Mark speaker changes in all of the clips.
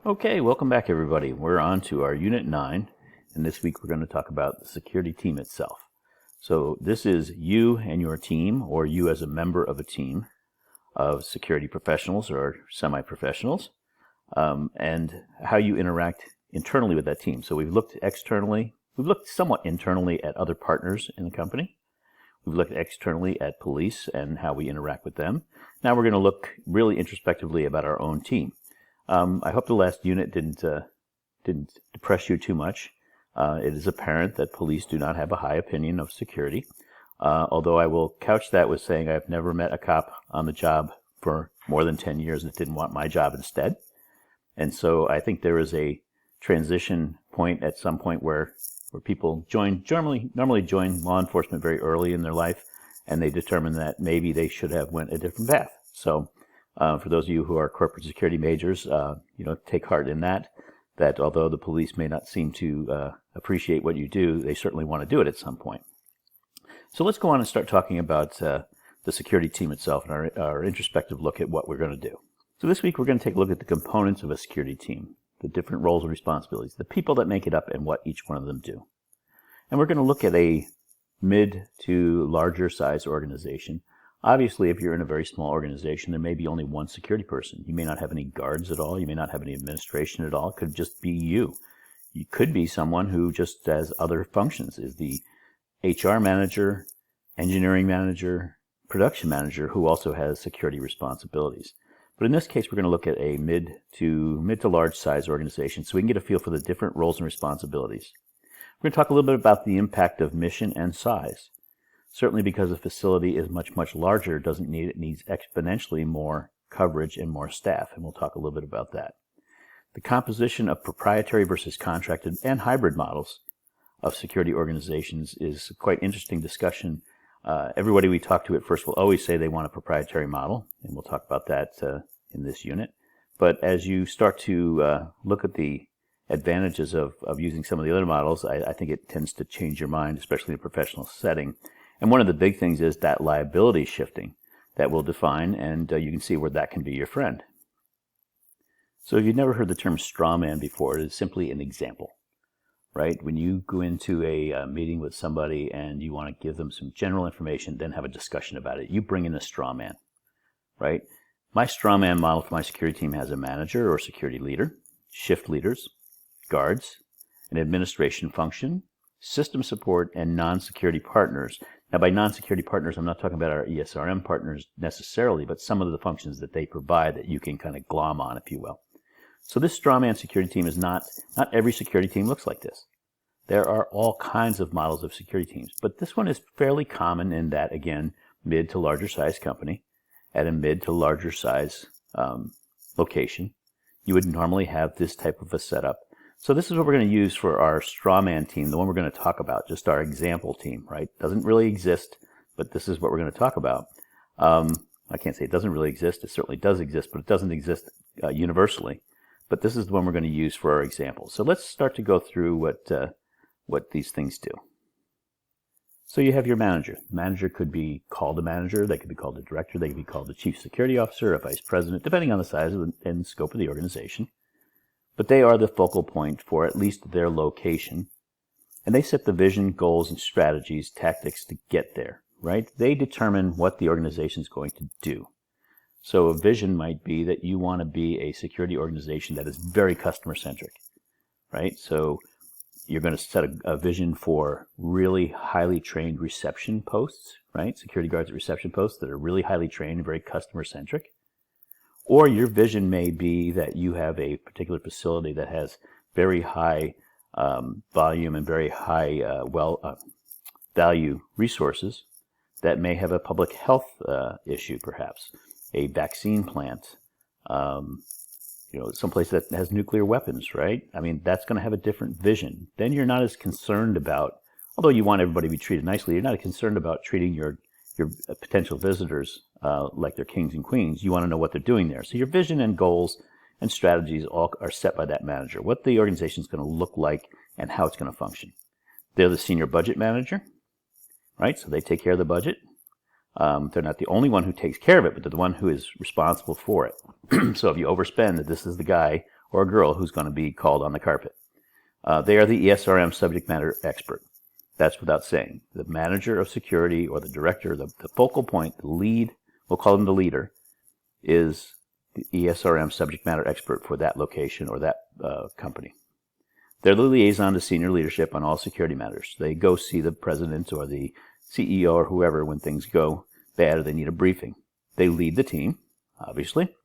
Speaker 1: Okay, welcome back everybody. We're on to our Unit 9, and this week we're going to talk about the security team itself. So this is you and your team, or you as a member of a team of security professionals or semi-professionals, and how you interact internally with that team. So we've looked somewhat internally at other partners in the company. We've looked externally at police and how we interact with them. Now we're going to look really introspectively about our own team. I hope the last unit didn't depress you too much. It is apparent that police do not have a high opinion of security, although I will couch that with saying I've never met a cop on the job for more than 10 years that didn't want my job instead. And so I think there is a transition point at some point where people normally join law enforcement very early in their life, and they determine that maybe they should have went a different path. So for those of you who are corporate security majors, take heart in that although the police may not seem to appreciate what you do, they certainly want to do it at some point. So let's go on and start talking about the security team itself and our introspective look at what we're going to do. So this week we're going to take a look at the components of a security team, the different roles and responsibilities, the people that make it up, and what each one of them do. And we're going to look at a mid to larger size organization. Obviously, if you're in a very small organization, there may be only one security person. You may not have any guards at all. You may not have any administration at all. It could just be you. You could be someone who just has other functions, is the HR manager, engineering manager, production manager, who also has security responsibilities. But in this case, we're going to look at a mid to large size organization so we can get a feel for the different roles and responsibilities. We're going to talk a little bit about the impact of mission and size. Certainly because a facility is much, much larger, it needs exponentially more coverage and more staff, and we'll talk a little bit about that. The composition of proprietary versus contracted and hybrid models of security organizations is a quite interesting discussion. Everybody we talk to at first will always say they want a proprietary model, and we'll talk about that in this unit. But as you start to look at the advantages of using some of the other models, I think it tends to change your mind, especially in a professional setting. And one of the big things is that liability shifting that we'll define, and you can see where that can be your friend. So if you've never heard the term straw man before, it is simply an example, right? When you go into a meeting with somebody and you want to give them some general information, then have a discussion about it, you bring in a straw man, right? My straw man model for my security team has a manager or security leader, shift leaders, guards, an administration function, system support, and non-security partners. Now, by non-security partners, I'm not talking about our ESRM partners necessarily, but some of the functions that they provide that you can kind of glom on, if you will. So this strawman security team is not every security team looks like this. There are all kinds of models of security teams, but this one is fairly common in that, again, mid to larger size company at a mid to larger size location. You would normally have this type of a setup. So this is what we're going to use for our strawman team, the one we're going to talk about, just our example team, right? Doesn't really exist, but this is what we're going to talk about. I can't say it doesn't really exist. It certainly does exist, but it doesn't exist universally. But this is the one we're going to use for our example. So let's start to go through what these things do. So you have your manager. The manager could be called a manager. They could be called a director. They could be called a chief security officer, a vice president, depending on the size and scope of the organization. But they are the focal point for at least their location. And they set the vision, goals, and strategies, tactics to get there, right? They determine what the organization is going to do. So a vision might be that you want to be a security organization that is very customer-centric, right? So you're going to set a vision for really highly trained reception posts, right? Security guards at reception posts that are really highly trained and very customer-centric. Or your vision may be that you have a particular facility that has very high volume and very high value resources that may have a public health issue, perhaps a vaccine plant, someplace that has nuclear weapons, right? I mean, that's going to have a different vision. Then you're not as concerned about, although you want everybody to be treated nicely, you're not as concerned about treating your potential visitors like they're kings and queens. You want to know what they're doing there. So your vision and goals and strategies all are set by that manager, what the organization is going to look like and how it's going to function. They're the senior budget manager, right? So they take care of the budget. They're not the only one who takes care of it, but they're the one who is responsible for it. So if you overspend, this is the guy or a girl who's going to be called on the carpet. They are the ESRM subject matter expert. That's without saying. The manager of security or the director, the focal point, the lead, we'll call them the leader, is the ESRM subject matter expert for that location or that company. They're the liaison to senior leadership on all security matters. They go see the president or the CEO or whoever when things go bad or they need a briefing. They lead the team, obviously,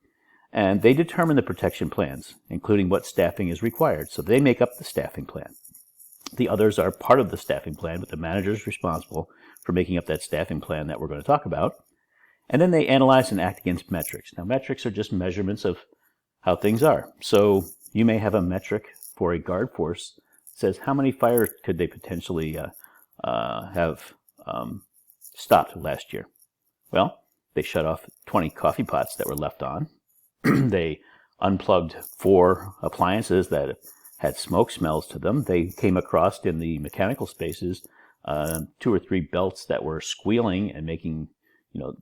Speaker 1: and they determine the protection plans, including what staffing is required. So they make up the staffing plan. The others are part of the staffing plan, but the manager is responsible for making up that staffing plan that we're going to talk about. And then they analyze and act against metrics. Now, metrics are just measurements of how things are. So you may have a metric for a guard force that says how many fires could they potentially have stopped last year. Well, they shut off 20 coffee pots that were left on. They unplugged 4 appliances that had smoke smells to them. They came across in the mechanical spaces 2 or 3 belts that were squealing and making,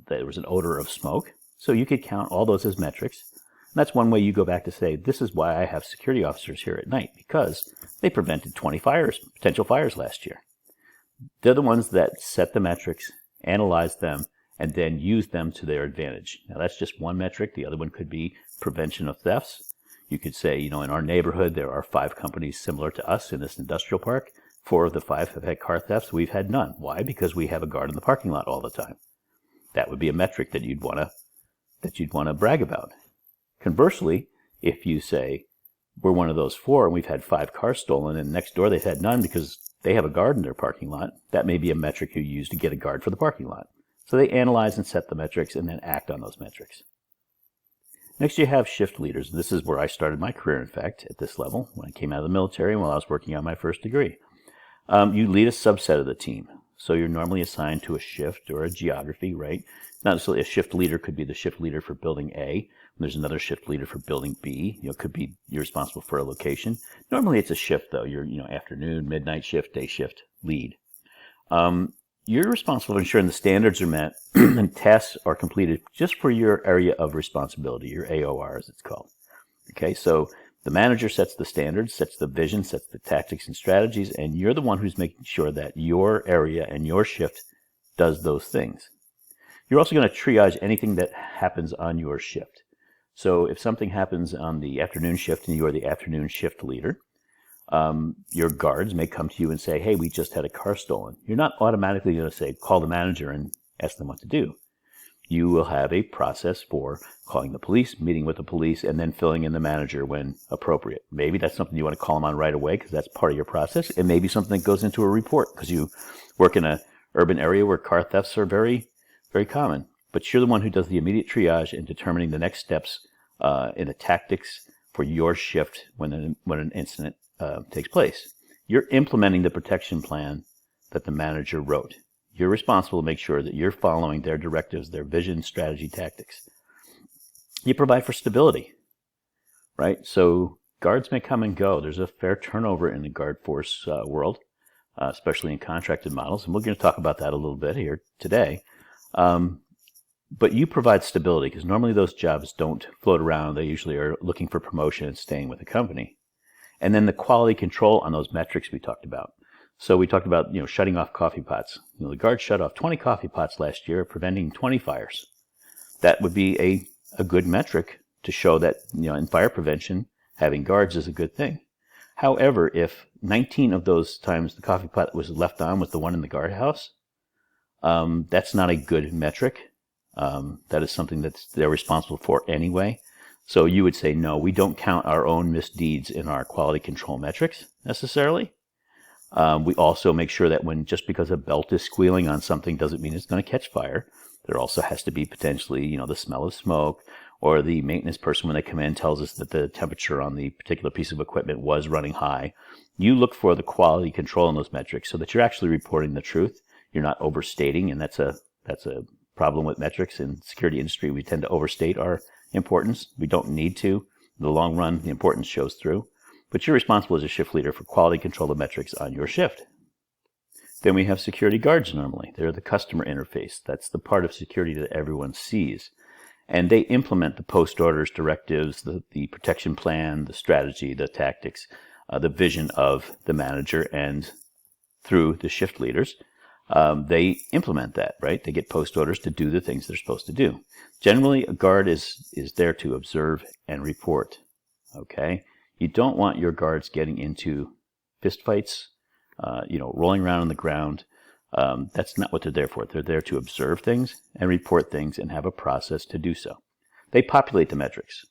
Speaker 1: there was an odor of smoke. So you could count all those as metrics. And that's one way you go back to say, this is why I have security officers here at night, because they prevented 20 potential fires last year. They're the ones that set the metrics, analyze them, and then use them to their advantage. Now, that's just one metric. The other one could be prevention of thefts. You could say, in our neighborhood, there are 5 companies similar to us in this industrial park. 4 of the 5 have had car thefts. We've had none. Why? Because we have a guard in the parking lot all the time. That would be a metric that you'd want to brag about. Conversely, if you say, we're one of those 4 and we've had 5 cars stolen, and next door they've had none because they have a guard in their parking lot, that may be a metric you use to get a guard for the parking lot. So they analyze and set the metrics and then act on those metrics. Next, you have shift leaders. This is where I started my career, in fact, at this level, when I came out of the military and while I was working on my first degree. You lead a subset of the team. So you're normally assigned to a shift or a geography, right? Not necessarily a shift leader could be the shift leader for building A. There's another shift leader for building B. Could be you're responsible for a location. Normally it's a shift though. You're afternoon, midnight shift, day shift lead. You're responsible for ensuring the standards are met and tasks are completed just for your area of responsibility, your AOR as it's called. Okay, so the manager sets the standards, sets the vision, sets the tactics and strategies, and you're the one who's making sure that your area and your shift does those things. You're also going to triage anything that happens on your shift. So if something happens on the afternoon shift and you are the afternoon shift leader, your guards may come to you and say, hey, we just had a car stolen. You're not automatically going to say, call the manager and ask them what to do. You will have a process for calling the police, meeting with the police, and then filling in the manager when appropriate. Maybe that's something you want to call them on right away because that's part of your process. It may be something that goes into a report because you work in an urban area where car thefts are very, very common. But you're the one who does the immediate triage and determining the next steps in the tactics for your shift when an incident takes place. You're implementing the protection plan that the manager wrote. You're responsible to make sure that you're following their directives, their vision, strategy, tactics. You provide for stability, right? So guards may come and go. There's a fair turnover in the guard force world, especially in contracted models, and we're going to talk about that a little bit here today. But you provide stability because normally those jobs don't float around. They usually are looking for promotion and staying with the company. And then the quality control on those metrics we talked about. So we talked about, shutting off coffee pots. The guards shut off 20 coffee pots last year, preventing 20 fires. That would be a good metric to show that, in fire prevention, having guards is a good thing. However, if 19 of those times the coffee pot was left on with the one in the guardhouse, that's not a good metric. That is something that they're responsible for anyway. So you would say, no, we don't count our own misdeeds in our quality control metrics necessarily. We also make sure that just because a belt is squealing on something doesn't mean it's going to catch fire. There also has to be potentially, the smell of smoke, or the maintenance person when they come in tells us that the temperature on the particular piece of equipment was running high. You look for the quality control in those metrics so that you're actually reporting the truth. You're not overstating, and that's a problem with metrics in the security industry. We tend to overstate our importance. We don't need to. In the long run, the importance shows through. But you're responsible as a shift leader for quality control of metrics on your shift. Then we have security guards normally. They're the customer interface. That's the part of security that everyone sees. and they implement the post orders, directives, the protection plan, the strategy, the tactics, the vision of the manager, and through the shift leaders, they implement that, right? They get post orders to do the things they're supposed to do. Generally, a guard is there to observe and report, okay? You don't want your guards getting into fistfights, rolling around on the ground. That's not what they're there for. They're there to observe things and report things and have a process to do so. They populate the metrics.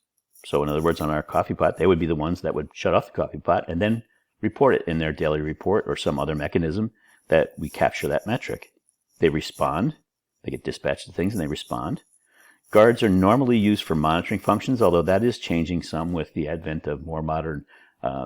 Speaker 1: So in other words, on our coffee pot, they would be the ones that would shut off the coffee pot and then report it in their daily report or some other mechanism that we capture that metric. They respond. They get dispatched to things and they respond. Guards are normally used for monitoring functions, although that is changing some with the advent of more modern,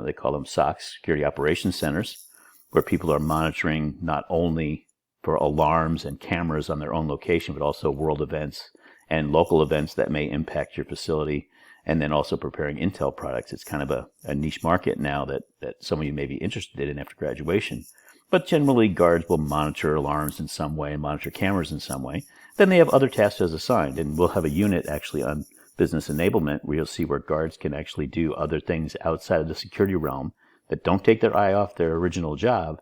Speaker 1: they call them SOCs, Security Operations Centers, where people are monitoring not only for alarms and cameras on their own location, but also world events and local events that may impact your facility, and then also preparing intel products. It's kind of a niche market now that some of you may be interested in after graduation. But generally, guards will monitor alarms in some way and monitor cameras in some way. Then they have other tasks as assigned, and we'll have a unit actually on business enablement where you'll see where guards can actually do other things outside of the security realm that don't take their eye off their original job,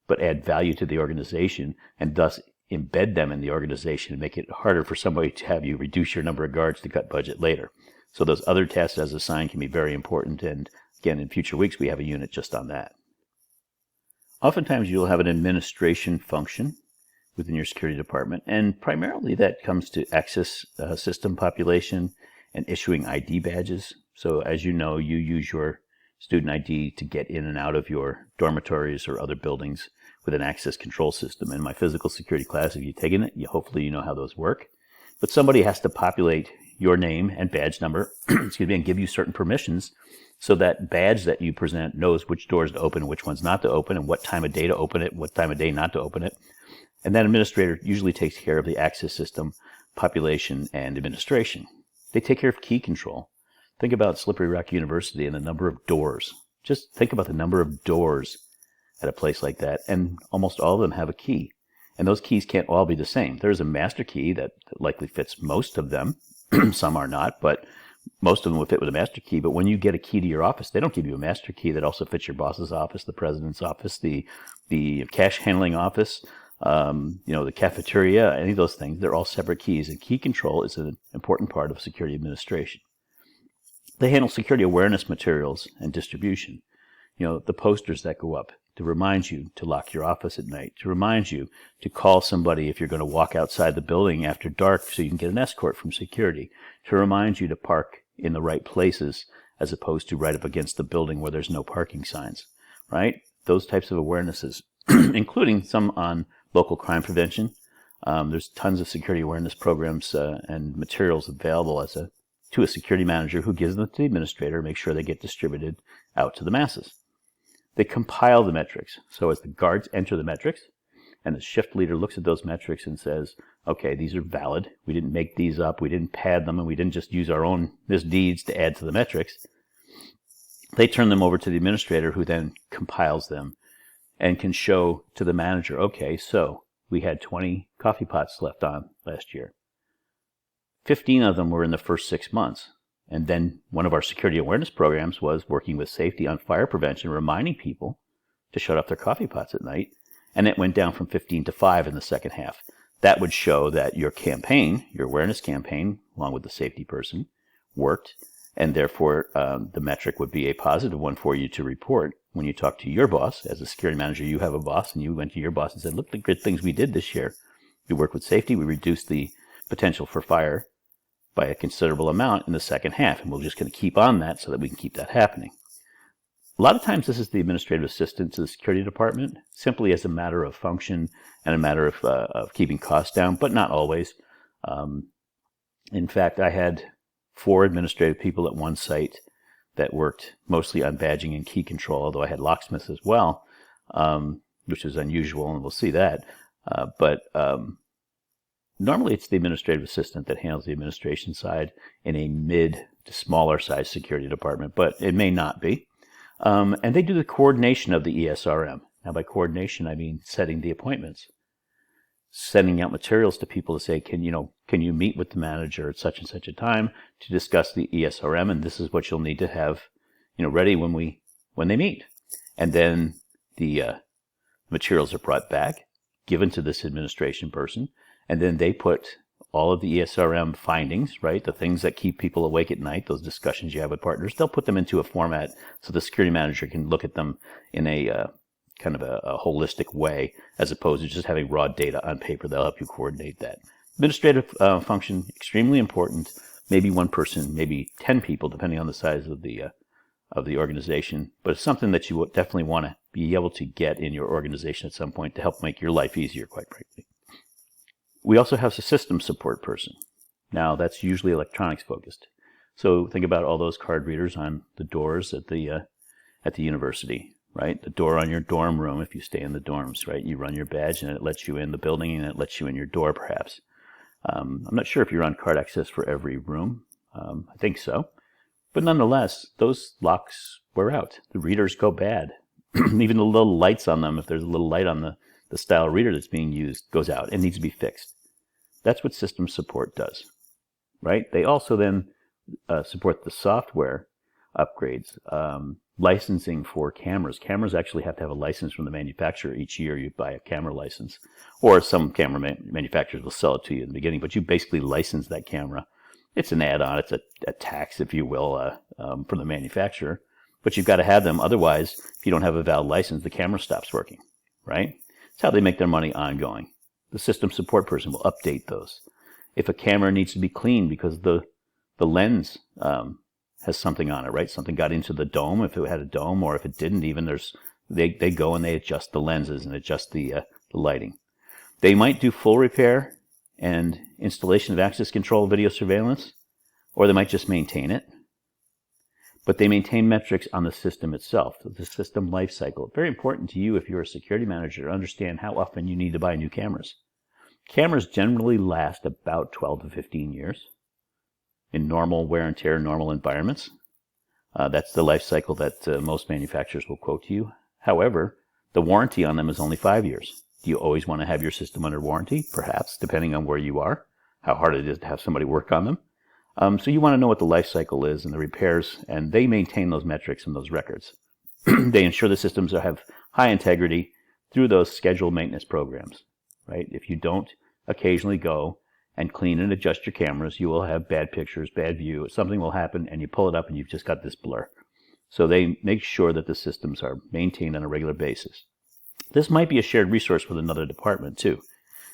Speaker 1: but add value to the organization and thus embed them in the organization and make it harder for somebody to have you reduce your number of guards to cut budget later. So those other tasks as assigned can be very important, and again, in future weeks we have a unit just on that. Oftentimes you'll have an administration function within your security department, and primarily that comes to access system population and issuing ID badges. So as you know, you use your student ID to get in and out of your dormitories or other buildings with an access control system. In my physical security class, if you've taken it, hopefully you know how those work. But somebody has to populate your name and badge number, excuse me, and give you certain permissions so that badge that you present knows which doors to open and which ones not to open, and what time of day to open it, what time of day not to open it. And that administrator usually takes care of the access system, population, and administration. They take care of key control. Think about Slippery Rock University and the number of doors. Just think about the number of doors at a place like that, and almost all of them have a key. And those keys can't all be the same. There's a master key that likely fits most of them. Some are not, but most of them will fit with a master key. But when you get a key to your office, they don't give you a master key that also fits your boss's office, the president's office, the cash handling office, the cafeteria, any of those things. They're all separate keys, and key control is an important part of security administration. They handle security awareness materials and distribution. The posters that go up to remind you to lock your office at night, to remind you to call somebody if you're going to walk outside the building after dark so you can get an escort from security, to remind you to park in the right places as opposed to right up against the building where there's no parking signs, right? Those types of awarenesses, including some on local crime prevention. There's tons of security awareness programs and materials available to a security manager who gives them to the administrator, make sure they get distributed out to the masses. They compile the metrics. So as the guards enter the metrics, and the shift leader looks at those metrics and says, okay, these are valid. We didn't make these up. We didn't pad them, and we didn't just use our own misdeeds to add to the metrics. They turn them over to the administrator, who then compiles them and can show to the manager, okay, so we had 20 coffee pots left on last year. 15 of them were in the first 6 months. And then one of our security awareness programs was working with safety on fire prevention, reminding people to shut off their coffee pots at night. And it went down from 15 to 5 in the second half. That would show that your campaign, your awareness campaign, along with the safety person, worked. And therefore, the metric would be a positive one for you to report when you talk to your boss. As a security manager, you have a boss, and you went to your boss and said, look at the good things we did this year. We worked with safety. We reduced the potential for fire by a considerable amount in the second half, and we're just going to keep on that so that we can keep that happening. A lot of times this is the administrative assistant to the security department, simply as a matter of function and a matter of keeping costs down, but not always. In fact, I had 4 administrative people at one site that worked mostly on badging and key control, although I had locksmiths as well, which is unusual, and we'll see that. Normally, it's the administrative assistant that handles the administration side in a mid to smaller size security department, but it may not be. And they do the coordination of the ESRM. Now, by coordination, I mean setting the appointments. sending out materials to people to say, can you meet with the manager at such and such a time to discuss the ESRM, and this is what you'll need to have ready when they meet. And then the materials are brought back, given to this administration person, and then they put all of the ESRM findings, right, the things that keep people awake at night, those discussions you have with partners, they'll put them into a format so the security manager can look at them in a kind of a holistic way, as opposed to just having raw data on paper. They'll help you coordinate that. Administrative function, extremely important. Maybe one person, maybe 10 people, depending on the size of the organization. But it's something that you definitely want to be able to get in your organization at some point to help make your life easier, quite frankly. We also have a system support person. Now, that's usually electronics focused. So think about all those card readers on the doors at the university, right? The door on your dorm room, if you stay in the dorms, right? You run your badge and it lets you in the building and it lets you in your door, perhaps. I'm not sure if you're on card access for every room. I think so. But nonetheless, those locks wear out. The readers go bad. Even the little lights on them, if there's a little light on the style reader that's being used, goes out. It needs to be fixed. That's what system support does, right? They also then support the software upgrades, licensing for cameras. Cameras actually have to have a license from the manufacturer each year. You buy a camera license, or some camera manufacturers will sell it to you in the beginning, but you basically license that camera. It's an add-on. It's a tax, if you will, from the manufacturer. But you've got to have them. Otherwise, if you don't have a valid license, the camera stops working, right? It's how they make their money ongoing. The system support person will update those. If a camera needs to be cleaned because the lens has something on it, right? Something got into the dome, if it had a dome, or if it didn't even, they go and they adjust the lenses and adjust the lighting. They might do full repair and installation of access control video surveillance, or they might just maintain it. But they maintain metrics on the system itself, the system life cycle. Very important to you if you're a security manager to understand how often you need to buy new cameras. Cameras generally last about 12 to 15 years in normal wear and tear, normal environments. That's the life cycle that most manufacturers will quote to you. However, the warranty on them is only 5 years. Do you always want to have your system under warranty? Perhaps, depending on where you are, how hard it is to have somebody work on them. So you want to know what the life cycle is and the repairs, and they maintain those metrics and those records. They ensure the systems have high integrity through those scheduled maintenance programs, right? If you don't occasionally go and clean and adjust your cameras, you will have bad pictures, bad view. Something will happen, and you pull it up, and you've just got this blur. So they make sure that the systems are maintained on a regular basis. This might be a shared resource with another department, too.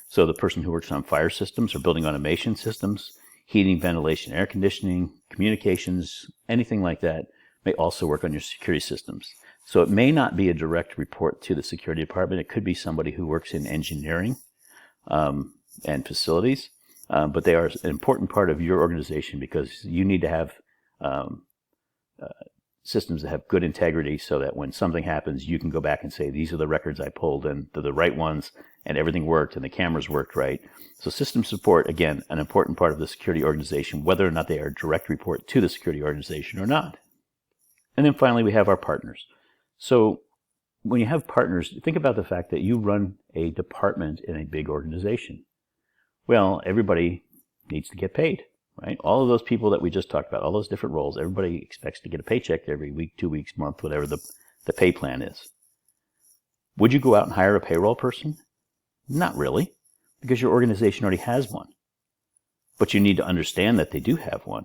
Speaker 1: So the person who works on fire systems or building automation systems, heating, ventilation, air conditioning, communications, anything like that may also work on your security systems. So it may not be a direct report to the security department. It could be somebody who works in engineering and facilities, but they are an important part of your organization because you need to have systems that have good integrity so that when something happens, you can go back and say, these are the records I pulled and they're the right ones and everything worked and the cameras worked right. So system support, again, an important part of the security organization, whether or not they are a direct report to the security organization or not. And then finally, we have our partners. So when you have partners, think about the fact that you run a department in a big organization. Well, everybody needs to get paid. Right? All of those people that we just talked about, all those different roles, everybody expects to get a paycheck every week, 2 weeks, month, whatever the pay plan is. Would you go out and hire a payroll person? Not really, because your organization already has one. But you need to understand that they do have one.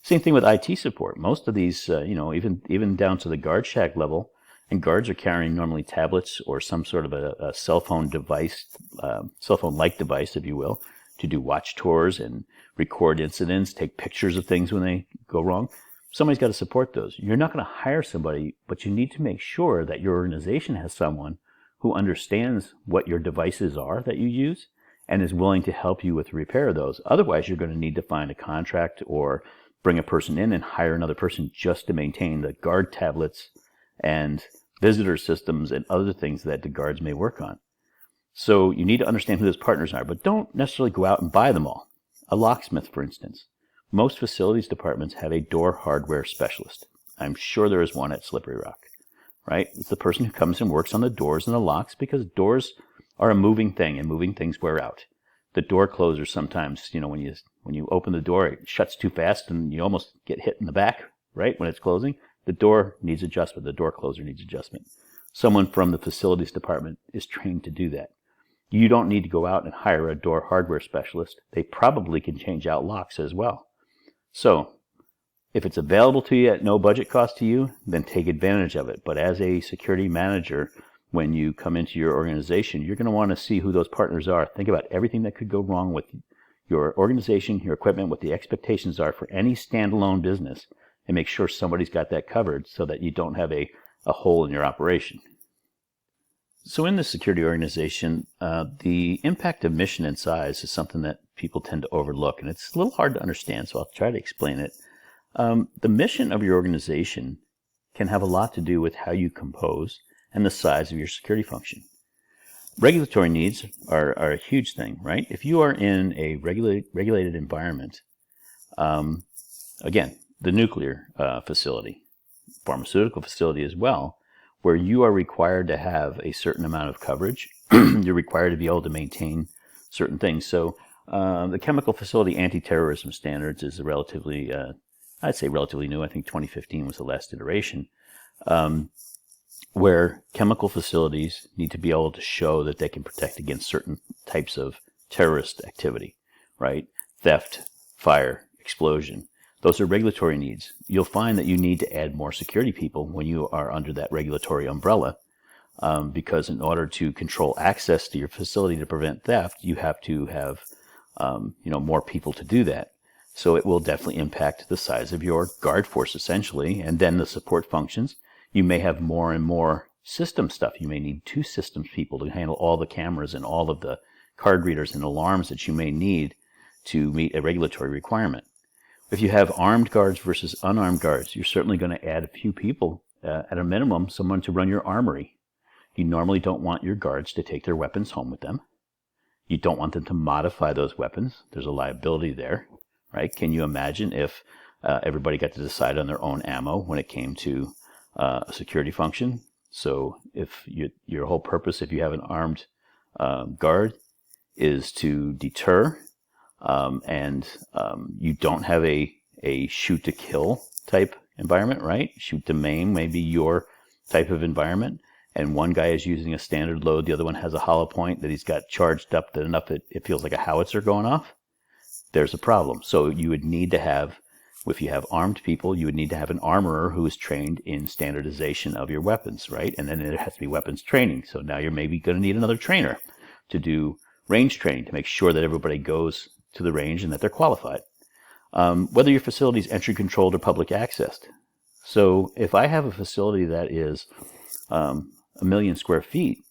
Speaker 1: Same thing with IT support. Most of these, even down to the guard shack level, and guards are carrying normally tablets or some sort of a cell phone device, cell phone-like device, if you will, to do watch tours and record incidents, take pictures of things when they go wrong. Somebody's got to support those. You're not going to hire somebody, but you need to make sure that your organization has someone who understands what your devices are that you use and is willing to help you with the repair of those. Otherwise, you're going to need to find a contract or bring a person in and hire another person just to maintain the guard tablets and visitor systems and other things that the guards may work on. So you need to understand who those partners are, but don't necessarily go out and buy them all. A locksmith, for instance. Most facilities departments have a door hardware specialist. I'm sure there is one at Slippery Rock, right? It's the person who comes and works on the doors and the locks because doors are a moving thing, and moving things wear out. The door closer sometimes, when you open the door, it shuts too fast and you almost get hit in the back, right, when it's closing. The door needs adjustment. The door closer needs adjustment. Someone from the facilities department is trained to do that. You don't need to go out and hire a door hardware specialist. They probably can change out locks as well. So if it's available to you at no budget cost to you, then take advantage of it. But as a security manager, when you come into your organization, you're going to want to see who those partners are. Think about everything that could go wrong with your organization, your equipment, what the expectations are for any standalone business, and make sure somebody's got that covered so that you don't have a hole in your operation. So in the security organization, the impact of mission and size is something that people tend to overlook, and it's a little hard to understand, so I'll try to explain it. The mission of your organization can have a lot to do with how you compose and the size of your security function. Regulatory needs are a huge thing, right? If you are in a regulated environment, again, the nuclear facility, pharmaceutical facility as well, where you are required to have a certain amount of coverage, you're required to be able to maintain certain things. So the chemical facility anti-terrorism standards is a relatively, I'd say relatively new. I think 2015 was the last iteration, where chemical facilities need to be able to show that they can protect against certain types of terrorist activity, right? Theft, fire, explosion. Those are regulatory needs. You'll find that you need to add more security people when you are under that regulatory umbrella, because in order to control access to your facility to prevent theft, you have to have more people to do that. So it will definitely impact the size of your guard force, essentially, and then the support functions. You may have more and more system stuff. You may need 2 systems people to handle all the cameras and all of the card readers and alarms that you may need to meet a regulatory requirement. If you have armed guards versus unarmed guards, you're certainly going to add a few people, at a minimum, someone to run your armory. You normally don't want your guards to take their weapons home with them. You don't want them to modify those weapons. There's a liability there, right? Can you imagine if everybody got to decide on their own ammo when it came to a security function? So if your whole purpose, if you have an armed guard, is to deter, and you don't have a shoot to kill type environment, right? Shoot to maim may be your type of environment, and one guy is using a standard load, the other one has a hollow point that he's got charged up enough that it feels like a howitzer going off. There's a problem. So you would need to have, if you have armed people, you would need to have an armorer who is trained in standardization of your weapons, right? And then there has to be weapons training. So now you're maybe going to need another trainer to do range training to make sure that everybody goes to the range and that they're qualified. Whether your facility is entry controlled or public accessed. So if I have a facility that is 1 million square feet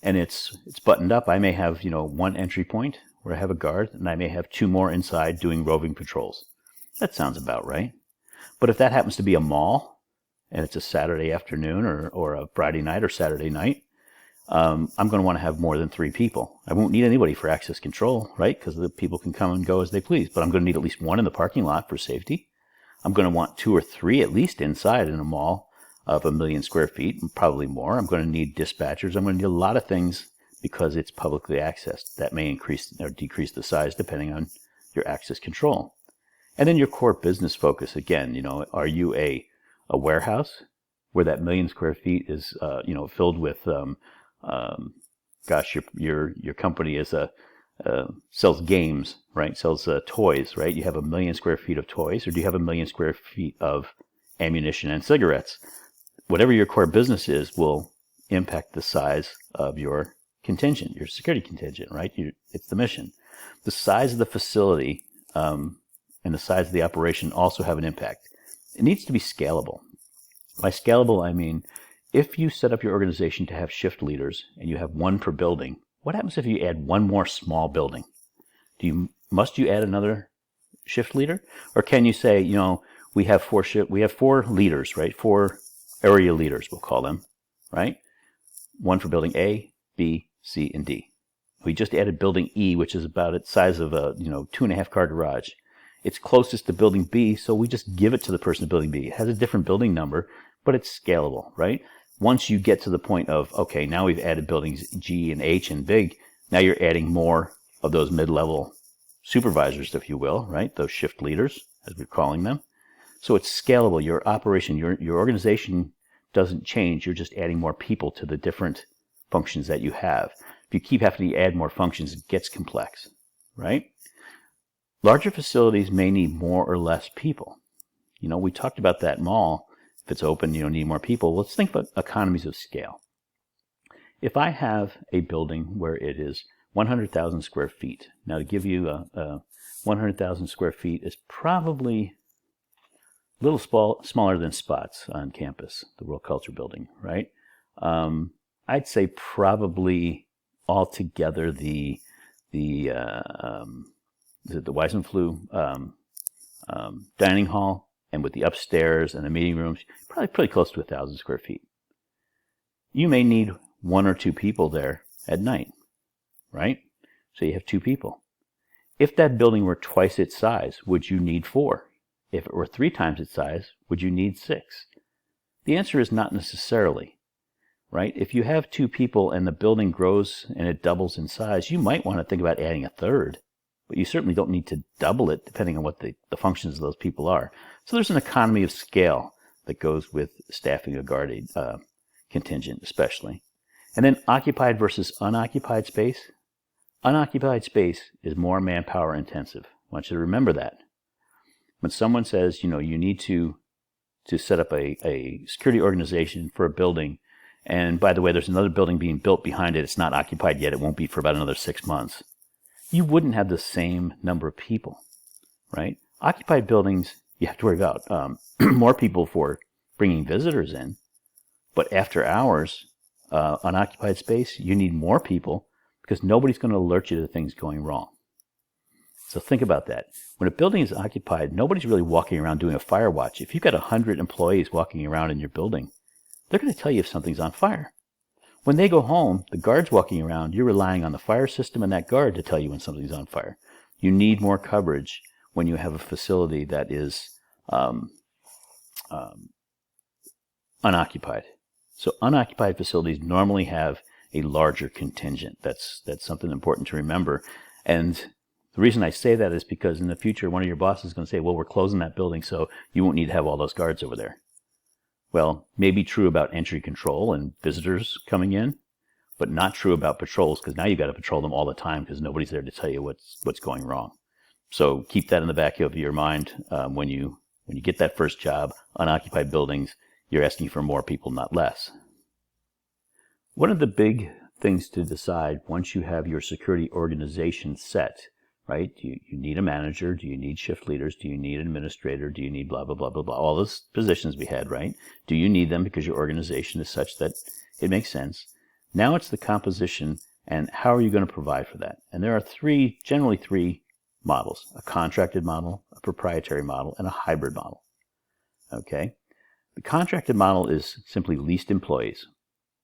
Speaker 1: and it's buttoned up, I may have 1 entry point where I have a guard, and I may have 2 more inside doing roving patrols. That sounds about right. But if that happens to be a mall and it's a Saturday afternoon or a Friday night or Saturday night, I'm going to want to have more than 3 people. I won't need anybody for access control, right? Because the people can come and go as they please. But I'm going to need at least 1 in the parking lot for safety. I'm going to want 2 or 3 at least inside in a mall of 1 million square feet, and probably more. I'm going to need dispatchers. I'm going to need a lot of things because it's publicly accessed. That may increase or decrease the size depending on your access control. And then your core business focus. Again, are you a warehouse where that 1 million square feet is filled with your company is sells games, right? Sells toys, right? You have 1 million square feet of toys, or do you have 1 million square feet of ammunition and cigarettes? Whatever your core business is will impact the size of your contingent, your security contingent, right? It's the mission. The size of the facility and the size of the operation also have an impact. It needs to be scalable. By scalable, I mean, if you set up your organization to have shift leaders and you have 1 per building, what happens if you add 1 more small building? Must you add another shift leader? Or can you say, we have 4 leaders, right? 4 area leaders, we'll call them, right? 1 for building A, B, C, and D. We just added building E, which is about its size of a 2.5 car garage. It's closest to building B, so we just give it to the person in building B. It has a different building number, but it's scalable, right? once you get to the point of, okay, now we've added buildings G and H and big, now you're adding more of those mid-level supervisors, if you will, right? Those shift leaders, as we're calling them. So it's scalable. Your operation, your organization doesn't change. You're just adding more people to the different functions that you have. If you keep having to add more functions, it gets complex, right? Larger facilities may need more or less people. You know, we talked about that mall. If it's open, you don't need more people. Let's think about economies of scale. If I have a building where it is 100,000 square feet, now to give you 100,000 square feet is probably a little smaller than Spots on campus, the World Culture Building, right? I'd say probably altogether the Weissenfluh dining hall, and with the upstairs and the meeting rooms, probably pretty close to 1,000 square feet. You may need 1 or 2 people there at night, right? So you have 2 people. If that building were twice its size, would you need 4? If it were 3 times its size, would you need 6? The answer is not necessarily, right? If you have 2 people and the building grows and it doubles in size, you might want to think about adding a 3rd, but you certainly don't need to double it depending on what the functions of those people are. So there's an economy of scale that goes with staffing a guard contingent especially. And then occupied versus unoccupied space. Unoccupied space is more manpower intensive. I want you to remember that. When someone says, you know, you need to set up a security organization for a building, and by the way, there's another building being built behind it, it's not occupied yet, it won't be for about another 6 months. You wouldn't have the same number of people, right? Occupied buildings, you have to worry about more people for bringing visitors in, but after hours, unoccupied space, you need more people because nobody's going to alert you to things going wrong. So think about that. When a building is occupied, nobody's really walking around doing a fire watch. If you've got 100 employees walking around in your building, they're going to tell you if something's on fire. When they go home, the guard's walking around, you're relying on the fire system and that guard to tell you when something's on fire. You need more coverage when you have a facility that is unoccupied. So unoccupied facilities normally have a larger contingent. That's something important to remember. And the reason I say that is because in the future, one of your bosses is going to say, well, we're closing that building, so you won't need to have all those guards over there. Well, maybe true about entry control and visitors coming in, but not true about patrols, because now you've got to patrol them all the time because nobody's there to tell you what's going wrong. So keep that in the back of your mind when you get that first job. Unoccupied buildings, you're asking for more people, not less. One of the big things to decide once you have your security organization set, right? You need a manager. Do you need shift leaders? Do you need an administrator? Do you need blah, blah, blah, blah, blah? All those positions we had, right? Do you need them because your organization is such that it makes sense? Now it's the composition and how are you going to provide for that? And there are generally three models: a contracted model, a proprietary model, and a hybrid model. Okay? The contracted model is simply leased employees.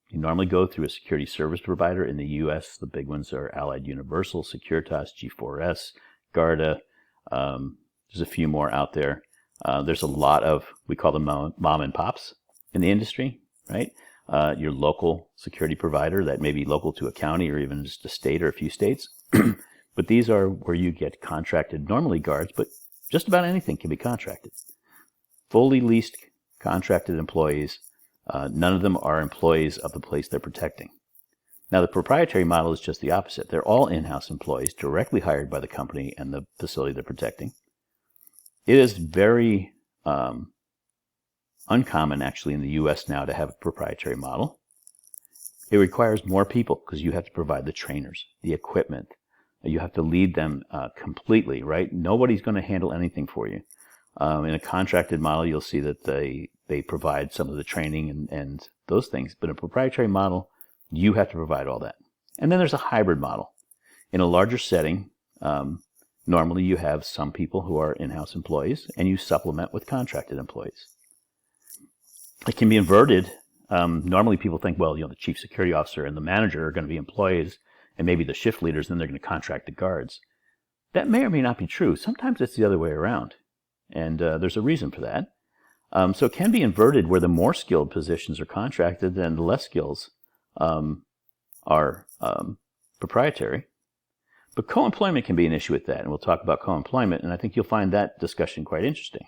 Speaker 1: You normally go through a security service provider. In the U.S., the big ones are Allied Universal, Securitas, G4S, Garda. There's a few more out there. There's a lot of, we call them mom and pops in the industry, right? Your local security provider that may be local to a county or even just a state or a few states. But these are where you get contracted, normally guards, but just about anything can be contracted. Fully leased contracted employees. None of them are employees of the place they're protecting. Now, the proprietary model is just the opposite. They're all in-house employees directly hired by the company and the facility they're protecting. It is very uncommon, actually, in the U.S. now to have a proprietary model. It requires more people because you have to provide the trainers, the equipment. You have to lead them completely, right? Nobody's going to handle anything for you. In a contracted model, you'll see that they provide some of the training and those things. But in a proprietary model, you have to provide all that. And then there's a hybrid model. In a larger setting, normally you have some people who are in-house employees, and you supplement with contracted employees. It can be inverted. Normally people think, well, the chief security officer and the manager are going to be employees, and maybe the shift leaders, then they're going to contract the guards. That may or may not be true. Sometimes it's the other way around. And there's a reason for that. So it can be inverted where the more skilled positions are contracted and the less skills are proprietary. But co-employment can be an issue with that, and we'll talk about co-employment, and I think you'll find that discussion quite interesting.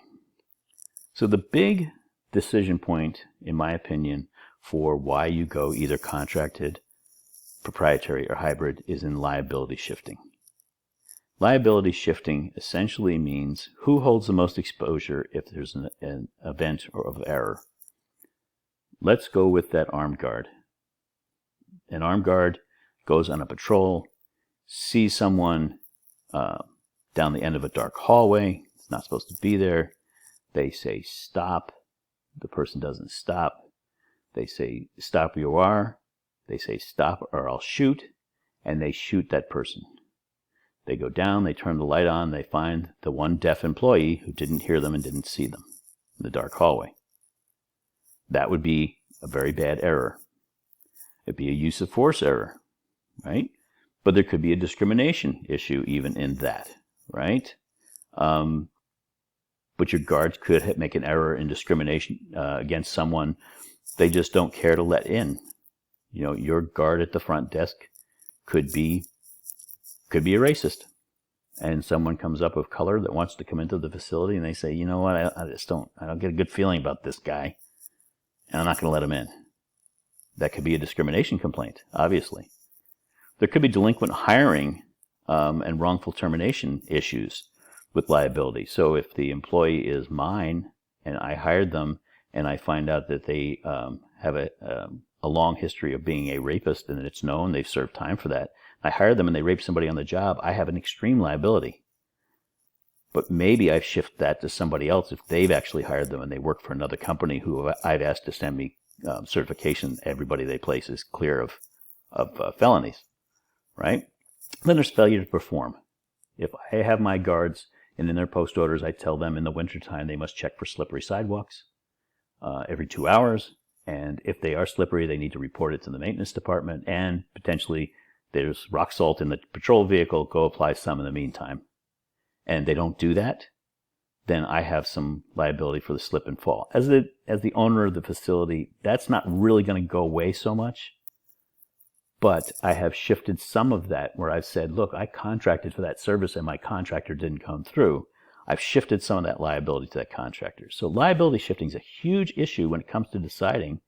Speaker 1: So the big decision point, in my opinion, for why you go either contracted, proprietary, or hybrid is in liability shifting. Liability shifting essentially means who holds the most exposure if there's an event or of error. Let's go with that armed guard. An armed guard goes on a patrol, sees someone down the end of a dark hallway. It's not supposed to be there. They say, stop. The person doesn't stop. They say, stop where you are. They say, stop or I'll shoot. And they shoot that person. They go down, they turn the light on, they find the one deaf employee who didn't hear them and didn't see them in the dark hallway. That would be a very bad error. It'd be a use of force error, right? But there could be a discrimination issue even in that, right? But your guards could make an error in discrimination against someone they just don't care to let in. You know, your guard at the front desk could be a racist, and someone comes up with color that wants to come into the facility, and they say, you know what, I don't get a good feeling about this guy, and I'm not going to let him in. That could be a discrimination complaint, obviously. There could be delinquent hiring and wrongful termination issues with liability. So if the employee is mine and I hired them and I find out that they have a long history of being a rapist and it's known, they've served time for that, I hired them and they raped somebody on the job, I have an extreme liability. But maybe I've shifted that to somebody else if they've actually hired them and they work for another company who I've asked to send me certification. Everybody they place is clear of felonies, right? Then there's failure to perform. If I have my guards and in their post orders I tell them in the wintertime they must check for slippery sidewalks every 2 hours, and if they are slippery they need to report it to the maintenance department, and potentially there's rock salt in the patrol vehicle, go apply some in the meantime, and they don't do that, then I have some liability for the slip and fall. As the owner of the facility, that's not really going to go away so much, but I have shifted some of that where I've said, look, I contracted for that service and my contractor didn't come through. I've shifted some of that liability to that contractor. So liability shifting is a huge issue when it comes to deciding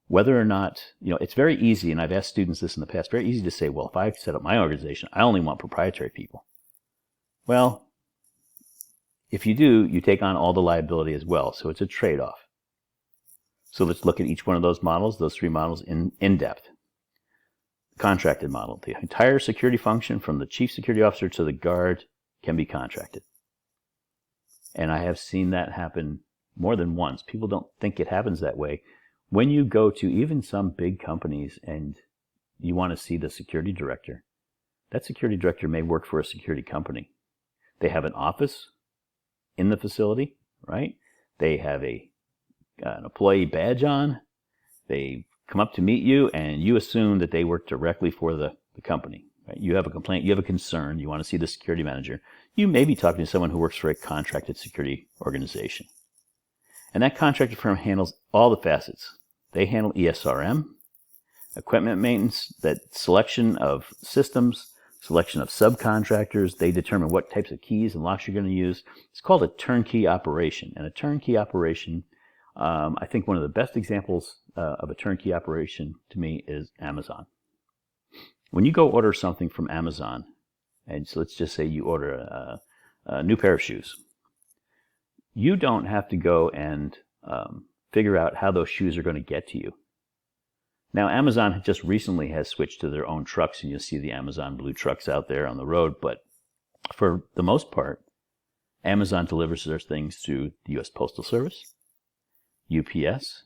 Speaker 1: whether or not, it's very easy, and I've asked students this in the past, very easy to say, well, if I set up my organization, I only want proprietary people. Well, if you do, you take on all the liability as well, so it's a trade-off. So let's look at each one of those models, those three models in depth. Contracted model. The entire security function from the chief security officer to the guard can be contracted. And I have seen that happen more than once. People don't think it happens that way. When you go to even some big companies and you want to see the security director, that security director may work for a security company. They have an office in the facility, right? They have an employee badge on. They come up to meet you, and you assume that they work directly for the company. Right? You have a complaint, you have a concern, you want to see the security manager. You may be talking to someone who works for a contracted security organization. And that contracted firm handles all the facets. They handle ESRM, equipment maintenance, that selection of systems, selection of subcontractors. They determine what types of keys and locks you're going to use. It's called a turnkey operation. And a turnkey operation, I think one of the best examples of a turnkey operation to me is Amazon. When you go order something from Amazon, and so let's just say you order a new pair of shoes, you don't have to go and figure out how those shoes are going to get to you. Now, Amazon just recently has switched to their own trucks, and you'll see the Amazon Blue trucks out there on the road, but for the most part, Amazon delivers their things through the U.S. Postal Service, UPS,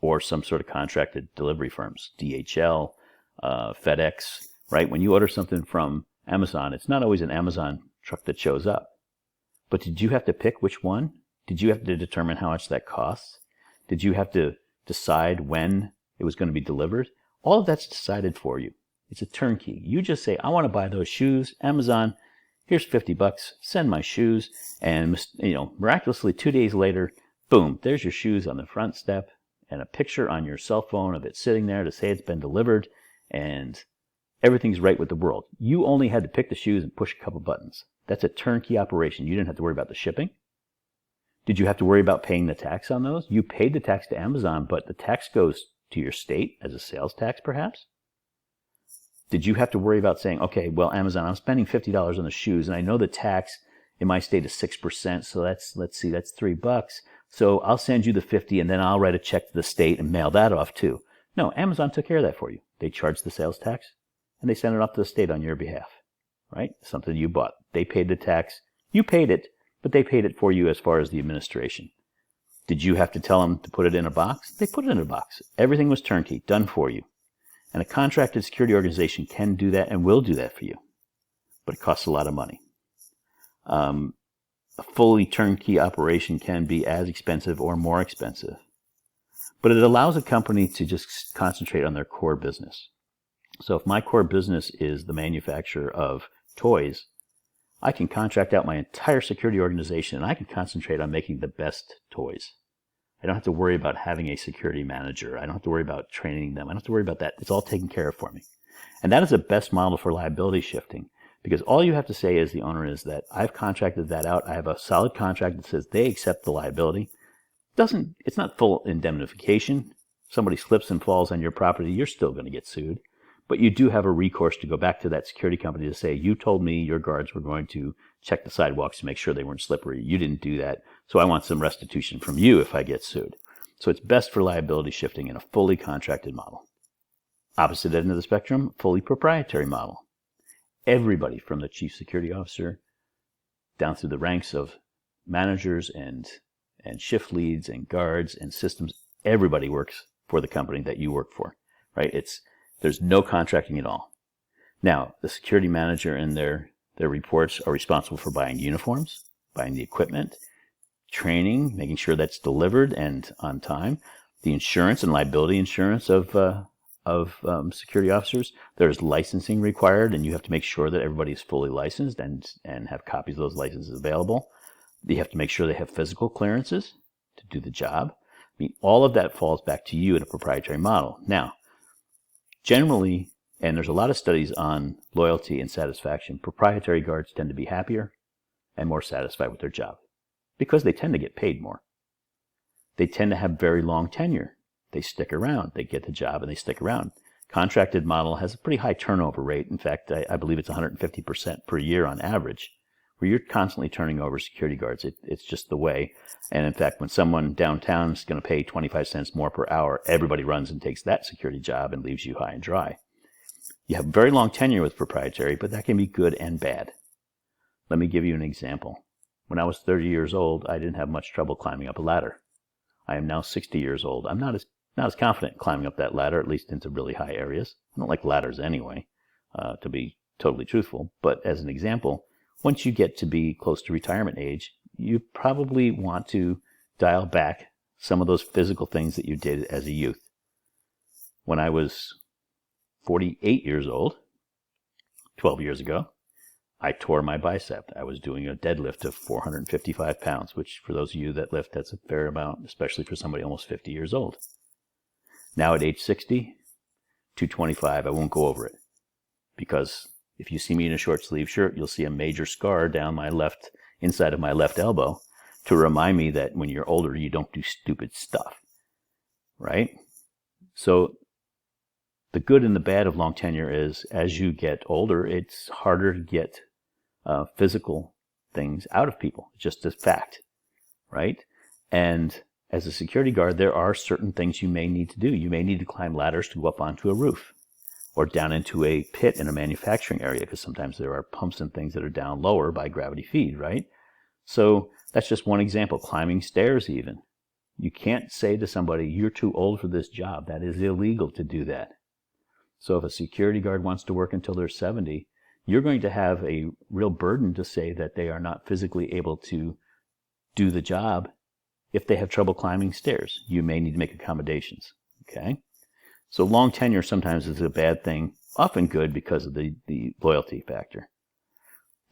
Speaker 1: or some sort of contracted delivery firms, DHL, FedEx, right? When you order something from Amazon, it's not always an Amazon truck that shows up. But did you have to pick which one? Did you have to determine how much that costs? Did you have to decide when it was going to be delivered? All of that's decided for you. It's a turnkey. You just say, I want to buy those shoes. Amazon, here's $50. Send my shoes. And miraculously 2 days later, Boom, there's your shoes on the front step and a picture on your cell phone of it sitting there to say it's been delivered, and everything's right with the world. You only had to pick the shoes and push a couple buttons. That's a turnkey operation. You didn't have to worry about the shipping. Did you have to worry about paying the tax on those? You paid the tax to Amazon, but the tax goes to your state as a sales tax, perhaps? Did you have to worry about saying, okay, well, Amazon, I'm spending $50 on the shoes, and I know the tax in my state is 6%, so that's $3. So I'll send you the 50, and then I'll write a check to the state and mail that off too. No, Amazon took care of that for you. They charged the sales tax, and they sent it off to the state on your behalf, right? Something you bought. They paid the tax. You paid it, but they paid it for you as far as the administration. Did you have to tell them to put it in a box? They put it in a box. Everything was turnkey, done for you. And a contracted security organization can do that and will do that for you, but it costs a lot of money. A fully turnkey operation can be as expensive or more expensive, but it allows a company to just concentrate on their core business. So if my core business is the manufacture of toys, I can contract out my entire security organization and I can concentrate on making the best toys. I don't have to worry about having a security manager. I don't have to worry about training them. I don't have to worry about that. It's all taken care of for me. And that is the best model for liability shifting, because all you have to say as the owner is that I've contracted that out. I have a solid contract that says they accept the liability. It's not full indemnification. Somebody slips and falls on your property, you're still going to get sued. But you do have a recourse to go back to that security company to say, you told me your guards were going to check the sidewalks to make sure they weren't slippery. You didn't do that, so I want some restitution from you if I get sued. So it's best for liability shifting in a fully contracted model. Opposite end of the spectrum, fully proprietary model. Everybody from the chief security officer down through the ranks of managers and shift leads and guards and systems, everybody works for the company that you work for, right? There's no contracting at all. Now, the security manager and their reports are responsible for buying uniforms, buying the equipment, training, making sure that's delivered and on time, the insurance and liability insurance of security officers. There's licensing required, and you have to make sure that everybody is fully licensed and have copies of those licenses available. You have to make sure they have physical clearances to do the job. I mean, all of that falls back to you in a proprietary model. Now, generally, and there's a lot of studies on loyalty and satisfaction, proprietary guards tend to be happier and more satisfied with their job because they tend to get paid more. They tend to have very long tenure. They stick around. They get the job and they stick around. Contracted model has a pretty high turnover rate. In fact, I believe it's 150% per year on average, where you're constantly turning over security guards. It's just the way. And in fact, when someone downtown is going to pay 25 cents more per hour, everybody runs and takes that security job and leaves you high and dry. You have very long tenure with proprietary, but that can be good and bad. Let me give you an example. When I was 30 years old, I didn't have much trouble climbing up a ladder. I am now 60 years old. I'm not as confident climbing up that ladder, at least into really high areas. I don't like ladders anyway, to be totally truthful. But as an example, once you get to be close to retirement age, you probably want to dial back some of those physical things that you did as a youth. When I was 48 years old, 12 years ago, I tore my bicep. I was doing a deadlift of 455 pounds, which for those of you that lift, that's a fair amount, especially for somebody almost 50 years old. Now at age 60, 225, I won't go over it. Because if you see me in a short sleeve shirt, you'll see a major scar down my left, inside of my left elbow, to remind me that when you're older, you don't do stupid stuff, right? So the good and the bad of long tenure is, as you get older, it's harder to get physical things out of people. It's just a fact, right? And as a security guard, there are certain things you may need to do. You may need to climb ladders to go up onto a roof or down into a pit in a manufacturing area, because sometimes there are pumps and things that are down lower by gravity feed, right? So that's just one example. Climbing stairs even. You can't say to somebody, you're too old for this job. That is illegal to do that. So if a security guard wants to work until they're 70, you're going to have a real burden to say that they are not physically able to do the job if they have trouble climbing stairs. You may need to make accommodations, okay? So long tenure sometimes is a bad thing, often good because of the loyalty factor.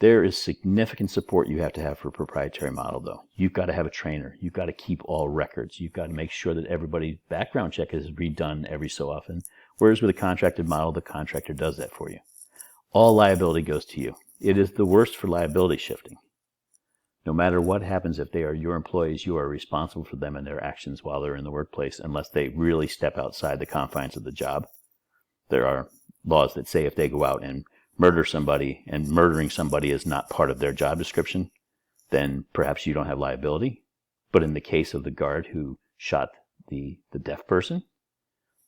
Speaker 1: There is significant support you have to have for a proprietary model, though. You've got to have a trainer. You've got to keep all records. You've got to make sure that everybody's background check is redone every so often. Whereas with a contracted model, the contractor does that for you. All liability goes to you. It is the worst for liability shifting. No matter what happens, if they are your employees, you are responsible for them and their actions while they're in the workplace, unless they really step outside the confines of the job. There are laws that say if they go out and murder somebody, and murdering somebody is not part of their job description, then perhaps you don't have liability. But in the case of the guard who shot the deaf person,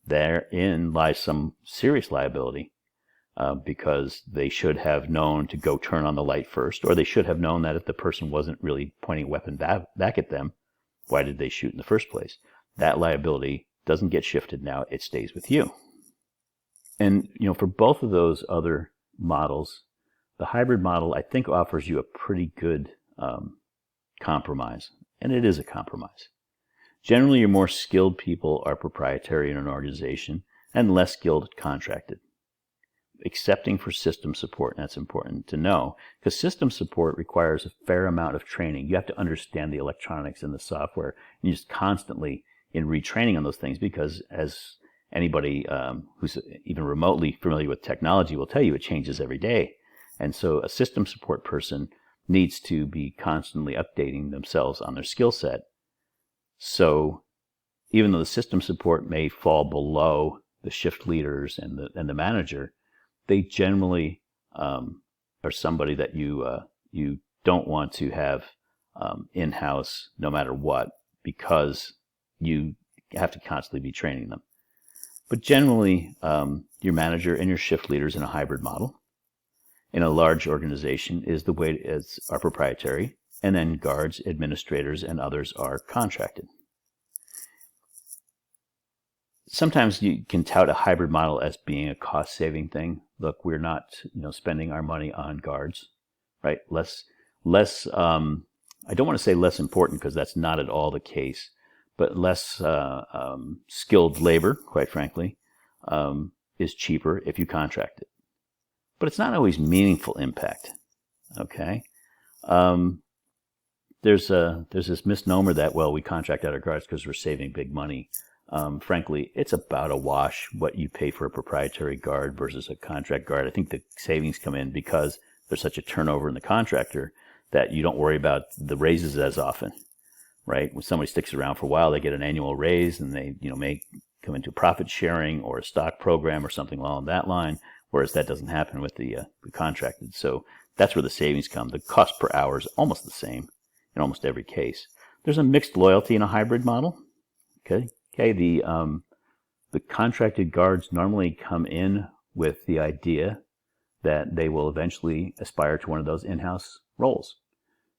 Speaker 1: therein lies some serious liability. Because they should have known to go turn on the light first, or they should have known that if the person wasn't really pointing a weapon back at them, why did they shoot in the first place? That liability doesn't get shifted now, it stays with you. And for both of those other models, the hybrid model I think offers you a pretty good compromise, and it is a compromise. Generally, your more skilled people are proprietary in an organization and less skilled contracted. Excepting for system support, and that's important to know, because system support requires a fair amount of training. You have to understand the electronics and the software, and you're just constantly in retraining on those things, because as anybody who's even remotely familiar with technology will tell you, it changes every day. And so a system support person needs to be constantly updating themselves on their skill set. So even though the system support may fall below the shift leaders and the manager, they generally are somebody that you don't want to have in-house no matter what, because you have to constantly be training them. But generally, your manager and your shift leaders in a hybrid model in a large organization is the way are proprietary, and then guards, administrators, and others are contracted. Sometimes you can tout a hybrid model as being a cost-saving thing. Look, we're not, spending our money on guards, right? Less. I don't want to say less important, because that's not at all the case, but less skilled labor, quite frankly, is cheaper if you contract it. But it's not always meaningful impact. Okay. There's this misnomer that, well, we contract out our guards because we're saving big money. Frankly, it's about a wash what you pay for a proprietary guard versus a contract guard. I think the savings come in because there's such a turnover in the contractor that you don't worry about the raises as often, right? When somebody sticks around for a while, they get an annual raise, and they may come into profit sharing or a stock program or something along that line, whereas that doesn't happen with the contracted. So that's where the savings come. The cost per hour is almost the same in almost every case. There's a mixed loyalty in a hybrid model. Okay, the contracted guards normally come in with the idea that they will eventually aspire to one of those in-house roles.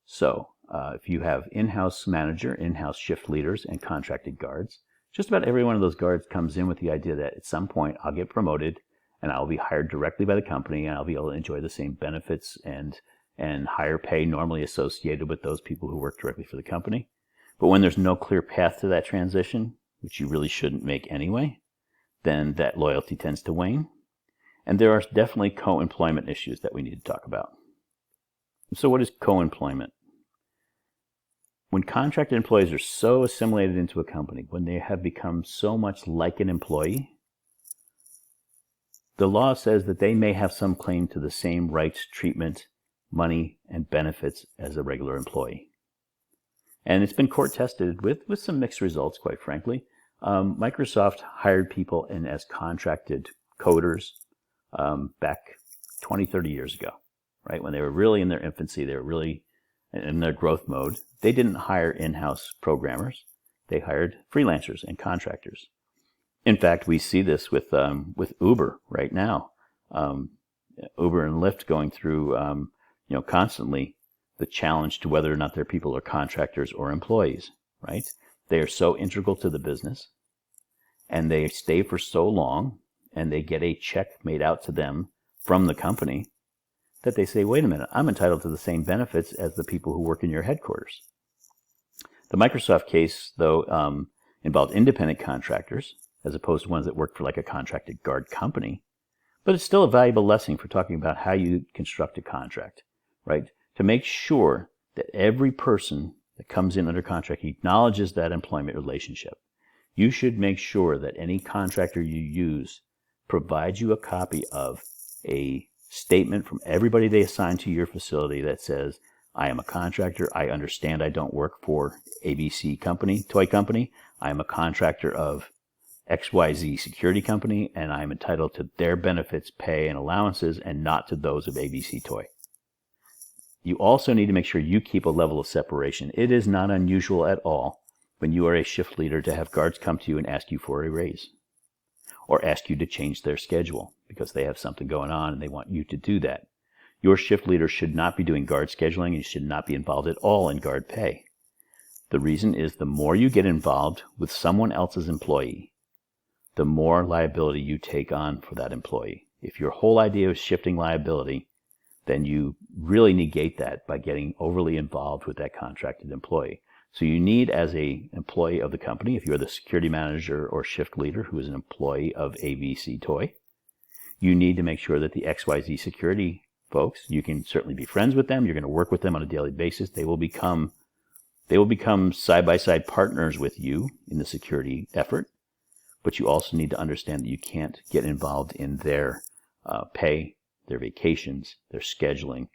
Speaker 1: So if you have in-house manager, in-house shift leaders, and contracted guards, just about every one of those guards comes in with the idea that at some point I'll get promoted and I'll be hired directly by the company, and I'll be able to enjoy the same benefits and higher pay normally associated with those people who work directly for the company. But when there's no clear path to that transition, which you really shouldn't make anyway, then that loyalty tends to wane. And there are definitely co-employment issues that we need to talk about. So what is co-employment? When contracted employees are so assimilated into a company, when they have become so much like an employee, the law says that they may have some claim to the same rights, treatment, money, and benefits as a regular employee. And it's been court tested with some mixed results, quite frankly. Microsoft hired people in as contracted coders back 20, 30 years ago, right? When they were really in their infancy, they were really in their growth mode. They didn't hire in-house programmers. They hired freelancers and contractors. In fact, we see this with Uber right now. Uber and Lyft going through, constantly the challenge to whether or not their people are contractors or employees, right? They are so integral to the business, and they stay for so long, and they get a check made out to them from the company that they say, wait a minute, I'm entitled to the same benefits as the people who work in your headquarters. The Microsoft case, though, involved independent contractors as opposed to ones that work for like a contracted guard company. But it's still a valuable lesson for talking about how you construct a contract, right? To make sure that every person that comes in under contract acknowledges that employment relationship. You should make sure that any contractor you use provides you a copy of a statement from everybody they assign to your facility that says, I am a contractor. I understand I don't work for ABC company, toy company. I am a contractor of XYZ security company, and I am entitled to their benefits, pay, and allowances, and not to those of ABC Toy. You also need to make sure you keep a level of separation. It is not unusual at all when you are a shift leader to have guards come to you and ask you for a raise, or ask you to change their schedule because they have something going on and they want you to do that. Your shift leader should not be doing guard scheduling and should not be involved at all in guard pay. The reason is the more you get involved with someone else's employee, the more liability you take on for that employee. If your whole idea is shifting liability, then you really negate that by getting overly involved with that contracted employee. So you need, as an employee of the company, if you're the security manager or shift leader who is an employee of ABC Toy, you need to make sure that the XYZ security folks, you can certainly be friends with them. You're going to work with them on a daily basis. They will become side-by-side partners with you in the security effort. But you also need to understand that you can't get involved in their pay, their vacations, their scheduling.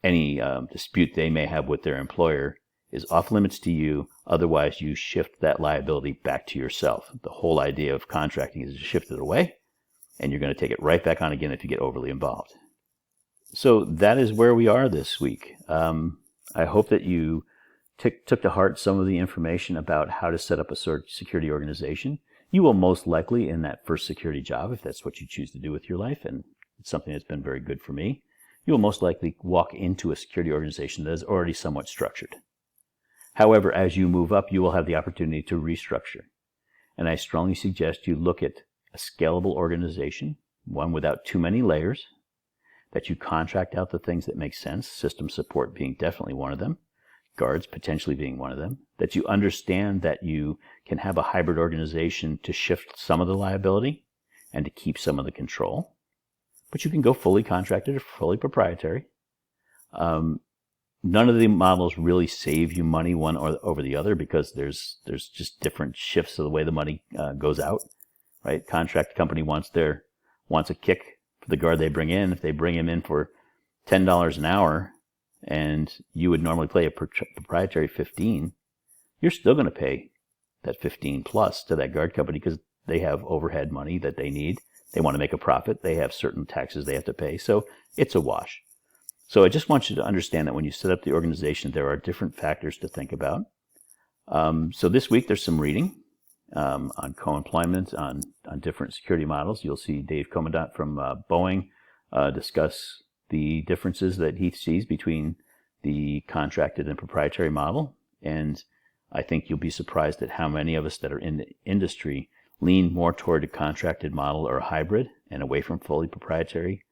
Speaker 1: Any dispute they may have with their employer is off limits to you. Otherwise, you shift that liability back to yourself. The whole idea of contracting is to shift it away, and you're going to take it right back on again if you get overly involved. So that is where we are this week. I hope that you took to heart some of the information about how to set up a security organization. You will most likely, in that first security job, if that's what you choose to do with your life, and it's something that's been very good for me, you will most likely walk into a security organization that is already somewhat structured. However, as you move up, you will have the opportunity to restructure. And I strongly suggest you look at a scalable organization, one without too many layers, that you contract out the things that make sense, system support being definitely one of them, guards potentially being one of them, that you understand that you can have a hybrid organization to shift some of the liability and to keep some of the control. But you can go fully contracted or fully proprietary. None of the models really save you money one or over the other because there's just different shifts of the way the money goes out, right? Contract company wants a kick for the guard they bring in. If they bring him in for $10 an hour and you would normally pay a proprietary $15, you're still going to pay that $15 plus to that guard company because they have overhead money that they need. They want to make a profit. They have certain taxes they have to pay. So it's a wash. So I just want you to understand that when you set up the organization, there are different factors to think about. So this week there's some reading on co-employment, on different security models. You'll see Dave Commandant from Boeing discuss the differences that he sees between the contracted and proprietary model. And I think you'll be surprised at how many of us that are in the industry lean more toward a contracted model or a hybrid and away from fully proprietary.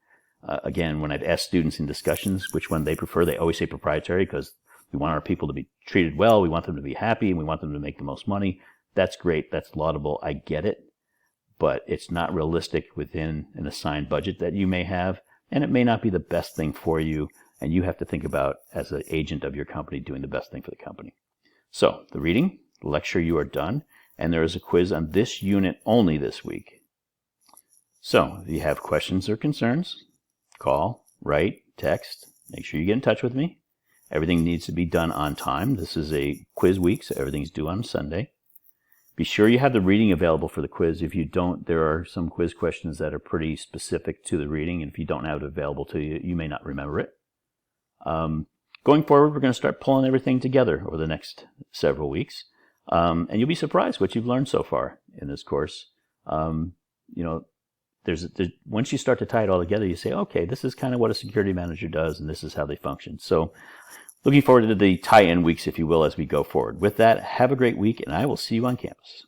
Speaker 1: Again, when I've asked students in discussions which one they prefer, they always say proprietary because we want our people to be treated well, we want them to be happy, and we want them to make the most money. That's great. That's laudable. I get it. But it's not realistic within an assigned budget that you may have, and it may not be the best thing for you, and you have to think about, as an agent of your company, doing the best thing for the company. So, the reading, the lecture, you are done, and there is a quiz on this unit only this week. So, if you have questions or concerns, call, write, text. Make sure you get in touch with me. Everything needs to be done on time. This is a quiz week, so everything's due on Sunday. Be sure you have the reading available for the quiz. If you don't, there are some quiz questions that are pretty specific to the reading, and if you don't have it available to you, you may not remember it. Going forward, we're going to start pulling everything together over the next several weeks, and you'll be surprised what you've learned so far in this course. Once you start to tie it all together, you say, okay, this is kind of what a security manager does, and this is how they function. So looking forward to the tie-in weeks, if you will, as we go forward. With that, have a great week, and I will see you on campus.